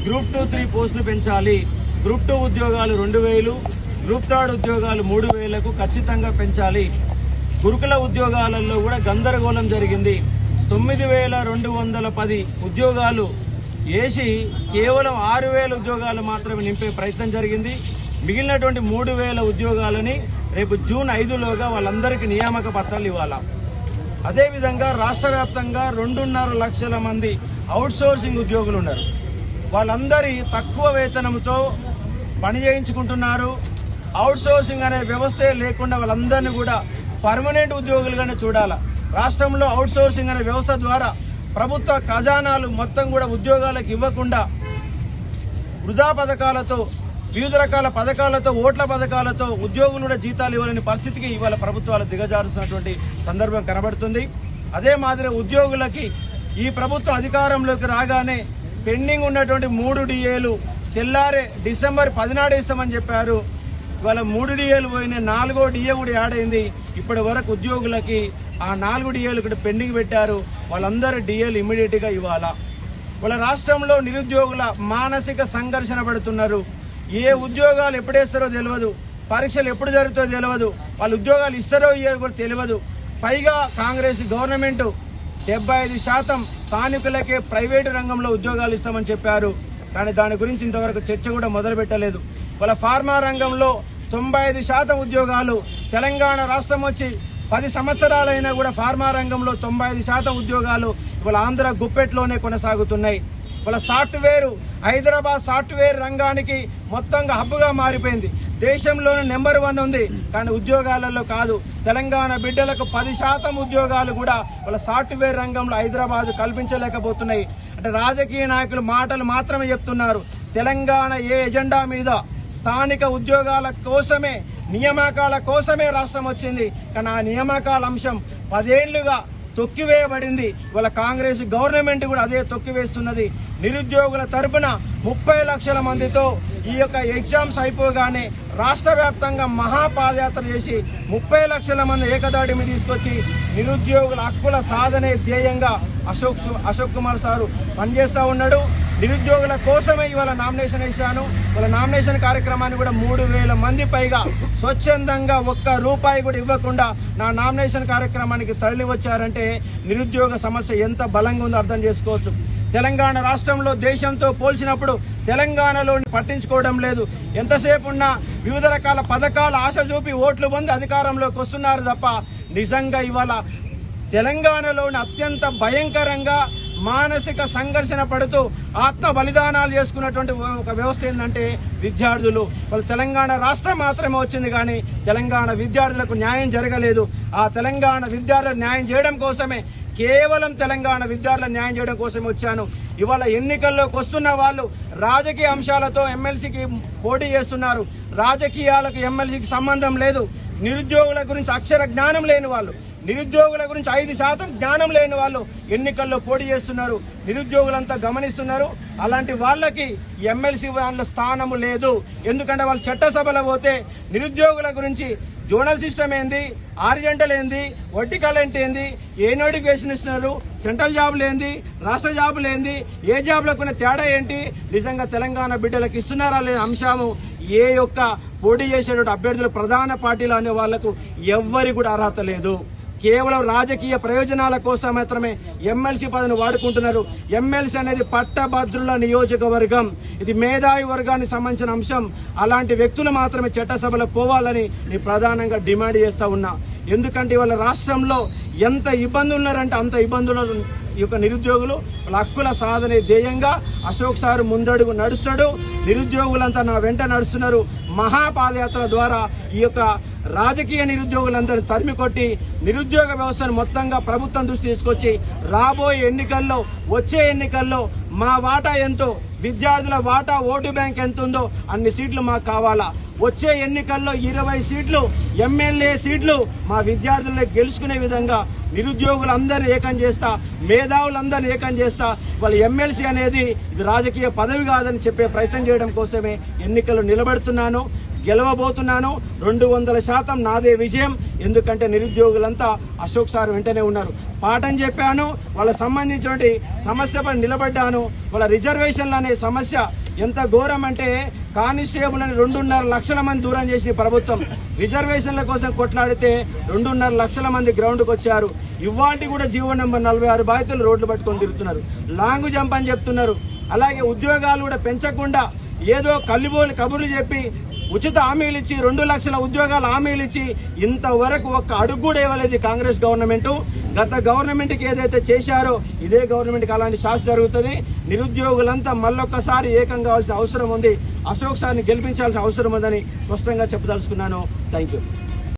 Group 2, 3 పోస్టులు పెంచాలి. Group 2 ఉద్యోగాలు 2000, గ్రూప్ 3 ఉద్యోగాలు 3000కు ఖచ్చితంగా పెంచాలి. గురుకుల ఉద్యోగాలలో కూడా గందరగోళం జరిగింది. 9210 ఉద్యోగాలు వేసి కేవలం 6000 ఉద్యోగాలు మాత్రమే నింపే ప్రయత్నం జరిగింది. మిగిలినటువంటి 3000 ఉద్యోగాలని రేపు జూన్ 5లోగా వాళ్ళందరికీ నియామక పత్రాలు ఇవ్వాలి. అదేవిధంగా రాష్ట్ర వ్యాప్తంగా 2.5 లక్షల మంది అవుట్సోర్సింగ్ ఉద్యోగులు ఉన్నారు. వాళ్ళందరి తక్కువ వేతనంతో పని చేయించుకుంటున్నారు. అవుట్సోర్సింగ్ అనే వ్యవస్థే లేకుండా వాళ్ళందరినీ కూడా పర్మనెంట్ ఉద్యోగులుగానే చూడాలి. రాష్ట్రంలో అవుట్సోర్సింగ్ అనే వ్యవస్థ ద్వారా ప్రభుత్వ ఖజానాలు మొత్తం కూడా ఉద్యోగాలకు ఇవ్వకుండా వృధా పథకాలతో, వివిధ రకాల పథకాలతో, ఓట్ల పథకాలతో ఉద్యోగులు కూడా జీతాలు ఇవ్వలేని పరిస్థితికి ఇవాళ ప్రభుత్వాలు దిగజారుతున్నటువంటి సందర్భం కనబడుతుంది. అదే మాదిరి ఉద్యోగులకి ఈ ప్రభుత్వం అధికారంలోకి రాగానే పెండింగ్ ఉన్నటువంటి 3 డిఏలు తెల్లారే డిసెంబర్ 10 ఇస్తామని చెప్పారు. ఇవాళ 3 డిఏలు పోయినాయి, 4వ డిఏ కూడా యాడ్ అయింది. ఇప్పటి వరకు ఉద్యోగులకి ఆ 4 డిఏలు కూడా పెండింగ్ పెట్టారు. వాళ్ళందరూ డిఏలు ఇమ్మీడియట్ గా ఇవ్వాలా. వాళ్ళ రాష్ట్రంలో నిరుద్యోగుల మానసిక సంఘర్షణ పడుతున్నారు. ఏ ఉద్యోగాలు ఎప్పుడేస్తారో తెలియదు, పరీక్షలు ఎప్పుడు జరుగుతాయో తెలియదు, వాళ్ళు ఉద్యోగాలు ఇస్తారో ఇయ్యో కూడా తెలియదు. పైగా కాంగ్రెస్ గవర్నమెంట్ 75% స్థానికులకే ప్రైవేటు రంగంలో ఉద్యోగాలు ఇస్తామని చెప్పారు. కానీ దాని గురించి ఇంతవరకు చర్చ కూడా మొదలు పెట్టలేదు. వాళ్ళ ఫార్మా రంగంలో 95% ఉద్యోగాలు, తెలంగాణ రాష్ట్రం వచ్చి 10 సంవత్సరాలైనా కూడా ఫార్మా రంగంలో 95% ఉద్యోగాలు వాళ్ళ ఆంధ్ర గుప్పెట్లోనే కొనసాగుతున్నాయి. వాళ్ళ సాఫ్ట్వేర్, హైదరాబాద్ సాఫ్ట్వేర్ రంగానికి మొత్తంగా హబ్గా మారిపోయింది. దేశంలోనే నెంబర్ 1 ఉంది, కానీ ఉద్యోగాలలో కాదు. తెలంగాణ బిడ్డలకు 10% ఉద్యోగాలు కూడా వాళ్ళ సాఫ్ట్వేర్ రంగంలో హైదరాబాద్ కల్పించలేకపోతున్నాయి. అంటే రాజకీయ నాయకులు మాటలు మాత్రమే చెప్తున్నారు. తెలంగాణ ఏ ఎజెండా మీద స్థానిక ఉద్యోగాల కోసమే, నియామకాల కోసమే రాష్ట్రం వచ్చింది. కానీ ఆ నియామకాల అంశం 10 ఏళ్లుగా తొక్కివేయబడింది. వాళ్ళ కాంగ్రెస్ గవర్నమెంట్ కూడా అదే తొక్కివేస్తున్నది. నిరుద్యోగుల తరపున 30 లక్షల మందితో ఈ యొక్క ఎగ్జామ్స్ అయిపోగానే రాష్ట్ర వ్యాప్తంగా మహాపాదయాత్ర చేసి 30 లక్షల మంది ఏకదాడి మీద తీసుకొచ్చి నిరుద్యోగుల హక్కుల సాధనే ధ్యేయంగా అశోక్ కుమార్ సారు పనిచేస్తూ ఉన్నాడు. నిరుద్యోగుల కోసమే ఇవాళ నామినేషన్ వేశాను. వాళ్ళ నామినేషన్ కార్యక్రమాన్ని కూడా 3000 మంది పైగా స్వచ్ఛందంగా ₹1 కూడా ఇవ్వకుండా నా నామినేషన్ కార్యక్రమానికి తరలి వచ్చారంటే నిరుద్యోగ సమస్య ఎంత బలంగా ఉందో అర్థం చేసుకోవచ్చు. తెలంగాణ రాష్ట్రంలో దేశంతో పోల్చినప్పుడు తెలంగాణలో పట్టించుకోవడం లేదు. ఎంతసేపు ఉన్నా వివిధ రకాల పథకాలు ఆశ చూపి ఓట్లు పొంది అధికారంలోకి వస్తున్నారు తప్ప నిజంగా ఇవాళ తెలంగాణలోని అత్యంత భయంకరంగా మానసిక సంఘర్షణ పడుతూ ఆత్మ బలిదానాలు చేసుకున్నటువంటి ఒక వ్యవస్థ ఏంటంటే విద్యార్థులు. వాళ్ళు తెలంగాణ రాష్ట్రం మాత్రమే వచ్చింది, కానీ తెలంగాణ విద్యార్థులకు న్యాయం జరగలేదు. ఆ తెలంగాణ విద్యార్థులకు న్యాయం చేయడం కోసమే, కేవలం తెలంగాణ విద్యార్థులకు న్యాయం చేయడం కోసం వచ్చాను. ఇవాళ ఎన్నికల్లోకి వస్తున్న వాళ్ళు రాజకీయ అంశాలతో ఎమ్మెల్సీకి పోటీ చేస్తున్నారు. రాజకీయాలకు ఎమ్మెల్సీకి సంబంధం లేదు. నిరుద్యోగుల గురించి అక్షర జ్ఞానం లేని వాళ్ళు, నిరుద్యోగుల గురించి 5% జ్ఞానం లేని వాళ్ళు ఎన్నికల్లో పోటీ చేస్తున్నారు. నిరుద్యోగులంతా గమనిస్తున్నారు. అలాంటి వాళ్ళకి ఎమ్మెల్సీ దానిలో స్థానము లేదు. ఎందుకంటే వాళ్ళు చట్టసభలో పోతే నిరుద్యోగుల గురించి జోనల్ సిస్టమ్ ఏంది, ఆరిజెంటల్ ఏంది, వర్టికల్ ఏంటి, ఏ నోటిఫికేషన్ ఇస్తున్నారు, సెంట్రల్ జాబులు ఏంది, రాష్ట్ర జాబులు ఏంది, ఏ జాబులకు తేడా ఏంటి, నిజంగా తెలంగాణ బిడ్డలకు ఇస్తున్నారా లేదా అంశము ఏ యొక్క పోటీ చేసేటువంటి అభ్యర్థులు ప్రధాన పార్టీలు అనే వాళ్లకు ఎవ్వరి కూడా అర్హత లేదు. కేవలం రాజకీయ ప్రయోజనాల కోసం మాత్రమే ఎమ్మెల్సీ పదవిని వాడుకుంటున్నారు. ఎమ్మెల్సీ అనేది పట్టభద్రుల నియోజకవర్గం, ఇది మేధావి వర్గానికి సంబంధించిన అంశం. అలాంటి వ్యక్తులు మాత్రమే చట్టసభలో పోవాలని నేను ప్రధానంగా డిమాండ్ చేస్తా ఉన్నా. ఎందుకంటే వాళ్ళ రాష్ట్రంలో ఎంత ఇబ్బందులు ఉన్నారంటే అంత ఇబ్బందులు ఈ యొక్క నిరుద్యోగులు వాళ్ళ హక్కుల సాధనే ధ్యేయంగా అశోక్ సార్ ముందడుగు నడుస్తాడు. నిరుద్యోగులంతా నా వెంట నడుస్తున్నారు. మహాపాదయాత్ర ద్వారా ఈ యొక్క రాజకీయ నిరుద్యోగులందరినీ తరిమి కొట్టి నిరుద్యోగ వ్యవస్థను మొత్తంగా ప్రభుత్వం దృష్టి తీసుకొచ్చి రాబోయే ఎన్నికల్లో, వచ్చే ఎన్నికల్లో మా వాటా ఎంతో, విద్యార్థుల వాటా ఓటు బ్యాంక్ ఎంత ఉందో అన్ని సీట్లు మాకు కావాలా. వచ్చే ఎన్నికల్లో 20 సీట్లు ఎమ్మెల్యే సీట్లు మా విద్యార్థులను గెలుచుకునే విధంగా నిరుద్యోగులందరినీ ఏకం చేస్తా, మేధావులందరినీ ఏకం చేస్తా. వాళ్ళ ఎమ్మెల్సీ అనేది ఇది రాజకీయ పదవి కాదని చెప్పే ప్రయత్నం చేయడం కోసమే ఎన్నికల్లో నిలబడుతున్నాను. గెలవబోతున్నాను. 200% నాదే విజయం. ఎందుకంటే నిరుద్యోగులంతా అశోక్ సార్ వెంటనే ఉన్నారు. పాఠం చెప్పాను, వాళ్ళకి సంబంధించినటువంటి సమస్యపై నిలబడ్డాను. వాళ్ళ రిజర్వేషన్లు అనే సమస్య ఎంత ఘోరం అంటే కానిస్టేబుల్ అని 2.5 లక్షల మంది దూరం చేసిన ప్రభుత్వం. రిజర్వేషన్ల కోసం కొట్లాడితే 2.5 లక్షల మంది గ్రౌండ్కి వచ్చారు. ఇవాటి కూడా జీవో నెంబర్ 46 బాధితులు రోడ్లు పట్టుకొని తిరుగుతున్నారు. లాంగ్ జంప్ అని చెప్తున్నారు. అలాగే ఉద్యోగాలు కూడా పెంచకుండా ఏదో కల్లిబోలి కబుర్లు చెప్పి ఉచిత హామీలు ఇచ్చి 2 లక్షల ఉద్యోగాలు హామీలు ఇచ్చి ఇంతవరకు ఒక్క అడుగు కూడా ఇవ్వలేదు కాంగ్రెస్ గవర్నమెంట్. గత గవర్నమెంట్కి ఏదైతే చేశారో ఇదే గవర్నమెంట్కి అలాంటి శాస్తి జరుగుతుంది. నిరుద్యోగులంతా మళ్ళొక్కసారి ఏకం కావాల్సిన అవసరం ఉంది. అశోక్ సార్ని గెలిపించాల్సిన అవసరం ఉందని స్పష్టంగా చెప్పదలుచుకున్నాను. Thank you.